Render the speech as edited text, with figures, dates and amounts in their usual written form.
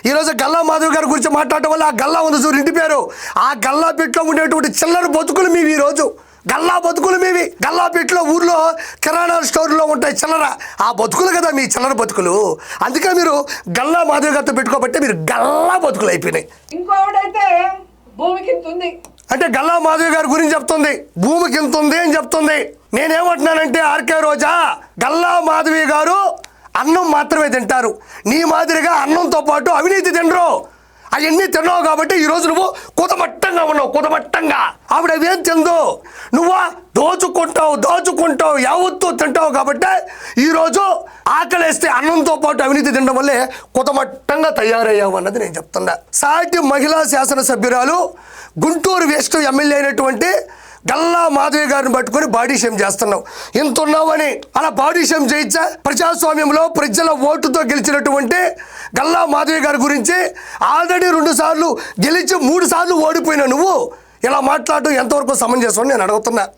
ఈరోజు గల్లా మాధవి గారి గురించి మాట్లాడటం వల్ల ఆ గల్లా ఉంది చూడు ఇంటి పేరు, ఆ గల్లాపేటలో ఉండేటువంటి చిల్లర బతుకులు మీవి. ఈరోజు గల్లా బతుకులు మీవి. గల్లాపేటలో ఊర్లో కిరాణా స్టోర్లో ఉంటాయి చిల్లర, ఆ బతుకులు కదా మీ చిల్లర బతుకులు. అందుకే మీరు గల్లా మాధవి గారితో పెట్టుకోబట్టే మీరు గల్లా బతుకులు అయిపోయినాయి. ఇంకోడైతే భూమికి ఉంది అంటే గల్లా మాధవి గారి గురించి చెప్తుంది, భూమికి ఇంత ఉంది అని చెప్తుంది. నేనేమంటున్నానంటే ఆర్కే రోజా, గల్లా మాధవి గారు అన్నం మాత్రమే తింటారు, నీ మాదిరిగా అన్నంతో పాటు అవినీతి తినరు. అవన్నీ తిన్నావు కాబట్టి ఈరోజు నువ్వు కుతమట్టంగా ఉన్నావు, కుతమట్టంగా. ఆవిడ అవేం తిందో, నువ్వు దోచుకుంటావు యావత్తు తింటావు కాబట్టి ఈరోజు ఆకలేస్తే అన్నంతో పాటు అవినీతి తినడం వల్లే కుతమట్టంగా తయారయ్యావు అన్నది నేను చెప్తున్నా. సాటి మహిళా శాసనసభ్యురాలు గుంటూరు వెస్ట్ ఎమ్మెల్యే అయినటువంటి గల్లా మాధవి గారిని పట్టుకొని బాడీ షేమ్ చేస్తున్నావు. ఇంత ఉన్నావని అలా బాడీ షేమ్ చేయించా? ప్రజాస్వామ్యంలో ప్రజల ఓటుతో గెలిచినటువంటి గల్లా మాధవి గారి గురించి ఆల్రెడీ 2 సార్లు గెలిచి 3 సార్లు ఓడిపోయిన నువ్వు ఇలా మాట్లాడటం ఎంతవరకు సమంజసం నేను అడుగుతున్నా.